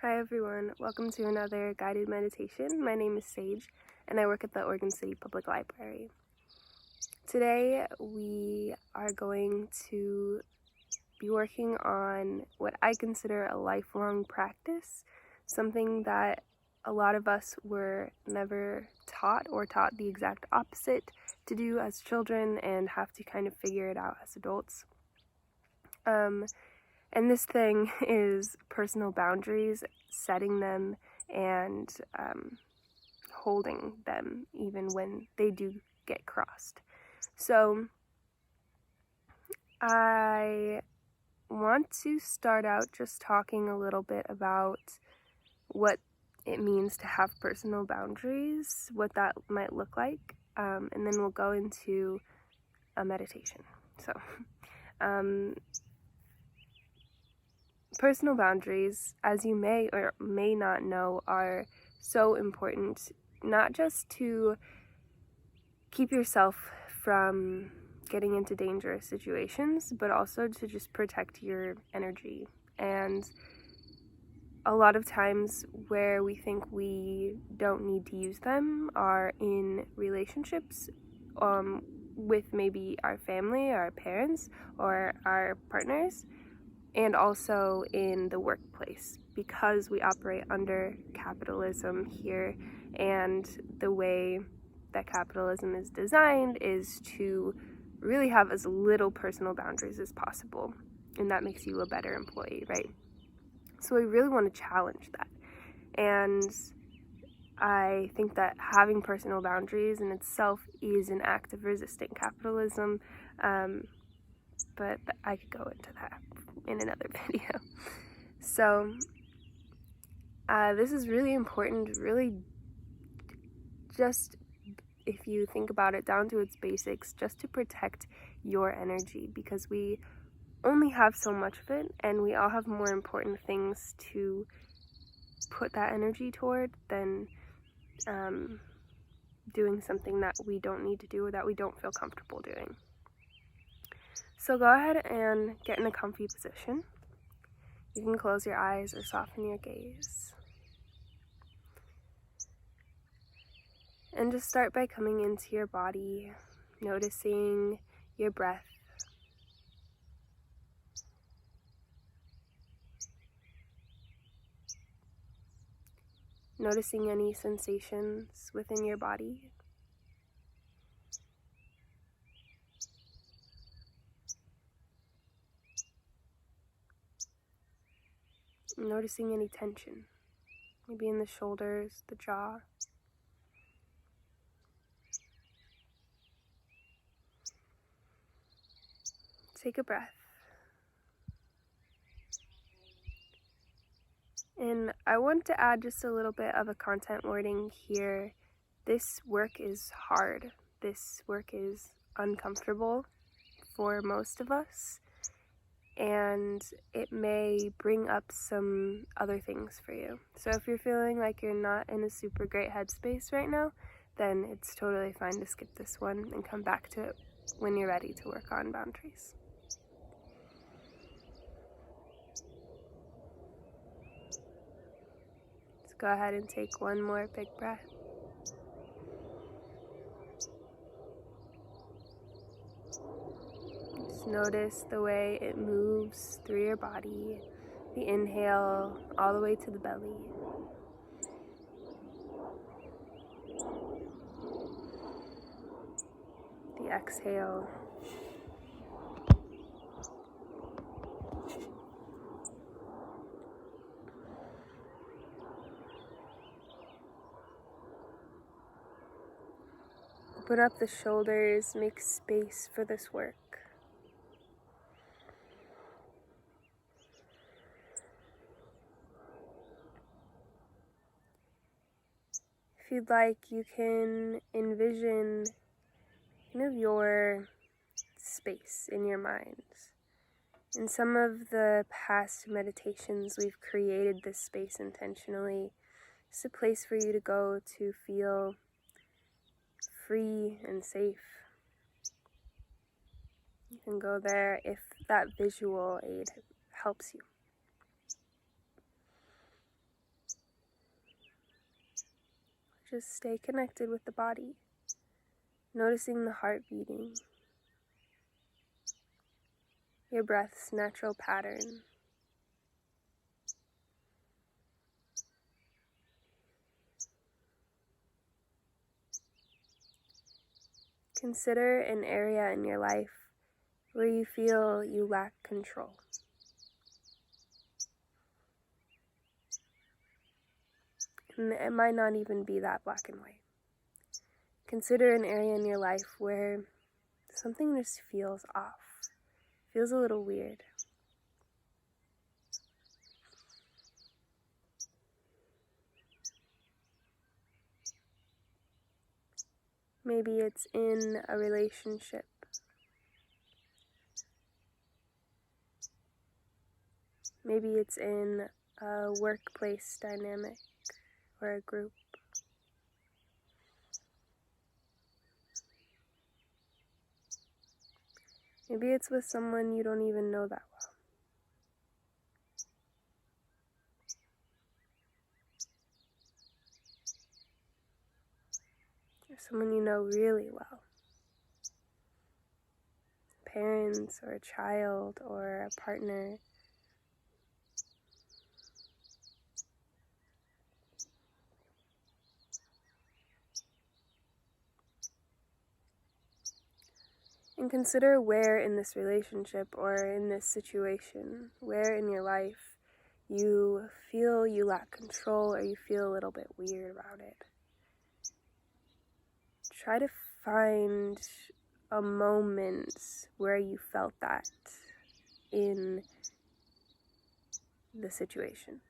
Hi everyone, welcome to another guided meditation. My name is Sage and I work at the Oregon City Public Library. Today we are going to be working on what I consider a lifelong practice, something that a lot of us were never taught or taught the exact opposite to do as children and have to kind of figure it out as adults. And this thing is personal boundaries, setting them and holding them even when they do get crossed. So I want to start out just talking a little bit about what it means to have personal boundaries, what that might look like, and then we'll go into a meditation. So personal boundaries, as you may or may not know, are so important, not just to keep yourself from getting into dangerous situations, but also to just protect your energy. And a lot of times where we think we don't need to use them are in relationships with maybe our family, our parents, or our partners, and also in the workplace, because we operate under capitalism here, and the way that capitalism is designed is to really have as little personal boundaries as possible, and that makes you a better employee, right? So we really want to challenge that, and I think that having personal boundaries in itself is an act of resisting capitalism, but I could go into that in another video. So this is really important, really just, if you think about it down to its basics, just to protect your energy, because we only have so much of it, and we all have more important things to put that energy toward than doing something that we don't need to do or that we don't feel comfortable doing. So go ahead and get in a comfy position. You can close your eyes or soften your gaze. And just start by coming into your body, noticing your breath. Noticing any sensations within your body. Noticing any tension, maybe in the shoulders, the jaw. Take a breath. And I want to add just a little bit of a content warning here. This work is hard. This work is uncomfortable for most of us, and it may bring up some other things for you. So if you're feeling like you're not in a super great headspace right now, then it's totally fine to skip this one and come back to it when you're ready to work on boundaries. Let's go ahead and take one more big breath. Just notice the way it moves through your body. The inhale all the way to the belly. The exhale. Open up the shoulders, make space for this work. If you'd like, you can envision kind of your space in your mind. In some of the past meditations, we've created this space intentionally. It's a place for you to go to feel free and safe. You can go there if that visual aid helps you. Just stay connected with the body, noticing the heart beating, your breath's natural pattern. Consider an area in your life where you feel you lack control. And it might not even be that black and white. Consider an area in your life where something just feels off, feels a little weird. Maybe it's in a relationship. Maybe it's in a workplace dynamic or a group. Maybe it's with someone you don't even know that well. Or someone you know really well. Parents or a child or a partner. And consider where in this relationship or in this situation, where in your life you feel you lack control or you feel a little bit weird about it. Try to find a moment where you felt that in the situation.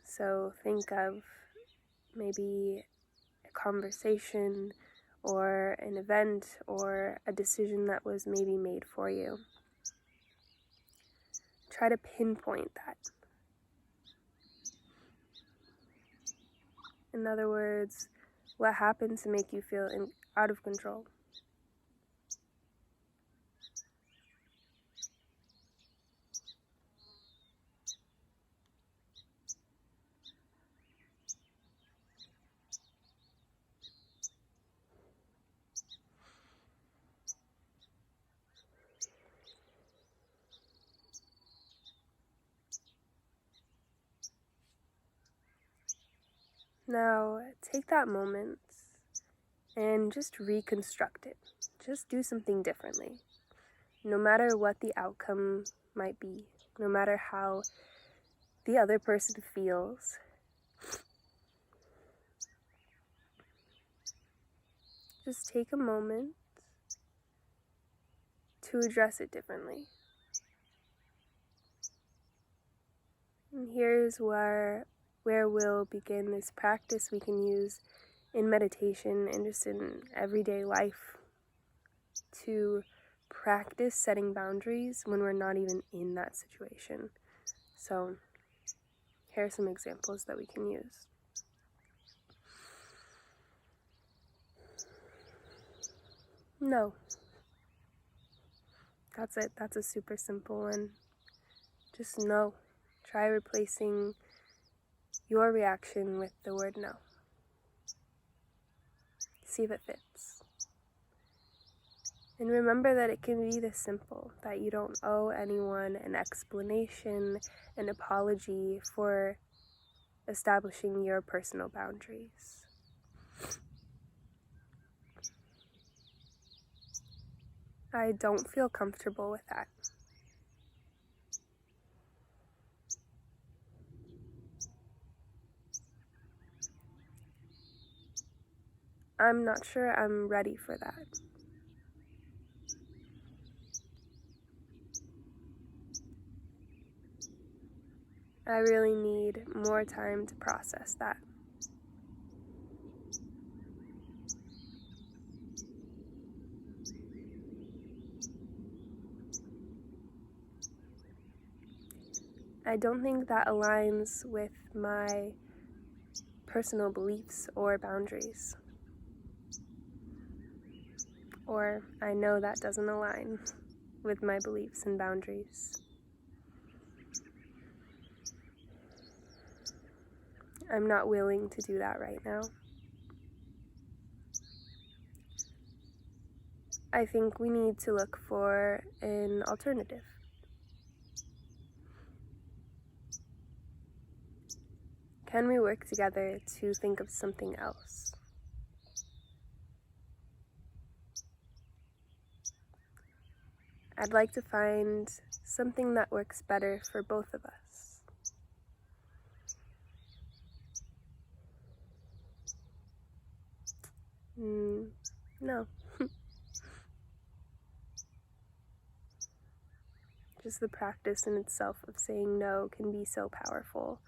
So think of maybe a conversation or an event or a decision that was maybe made for you. Try to pinpoint that. In other words, what happened to make you feel out of control? Now, take that moment and just reconstruct it. Just do something differently. No matter what the outcome might be, no matter how the other person feels, just take a moment to address it differently. And here's where we'll begin this practice we can use in meditation and just in everyday life to practice setting boundaries when we're not even in that situation. So here are some examples that we can use. No. That's it. That's a super simple one. Just no. Try replacing your reaction with the word no. See if it fits. And remember that it can be this simple, that you don't owe anyone an explanation, an apology for establishing your personal boundaries. I don't feel comfortable with that. I'm not sure I'm ready for that. I really need more time to process that. I don't think that aligns with my personal beliefs or boundaries. Or I know that doesn't align with my beliefs and boundaries. I'm not willing to do that right now. I think we need to look for an alternative. Can we work together to think of something else? I'd like to find something that works better for both of us. No. Just the practice in itself of saying no can be so powerful.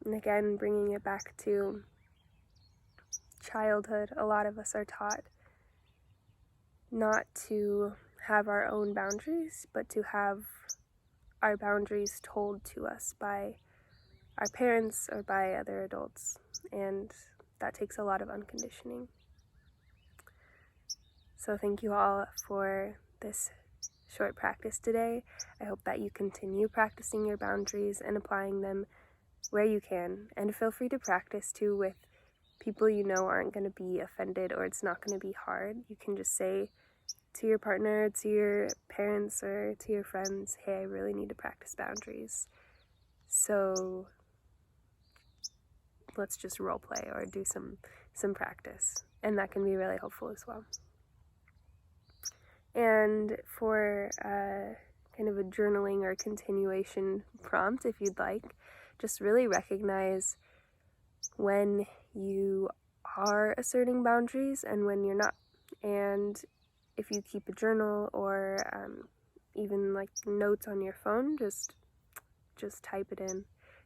And again, bringing it back to childhood, a lot of us are taught not to have our own boundaries, but to have our boundaries told to us by our parents or by other adults. And that takes a lot of unconditioning. So thank you all for this short practice today. I hope that you continue practicing your boundaries and applying them where you can. And feel free to practice too with people you know aren't going to be offended or it's not going to be hard. You can just say to your partner, to your parents, or to your friends, hey, I really need to practice boundaries. So let's just role play or do some practice. And that can be really helpful as well. And for kind of a journaling or continuation prompt, if you'd like, just really recognize when you are asserting boundaries and when you're not. And if you keep a journal or even like notes on your phone, just type it in.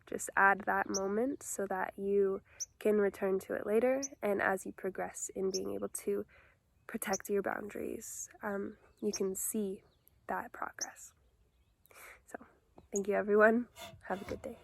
Just add that moment so that you can return to it later. And as you progress in being able to protect your boundaries, you can see that progress. So, thank you everyone. Have a good day.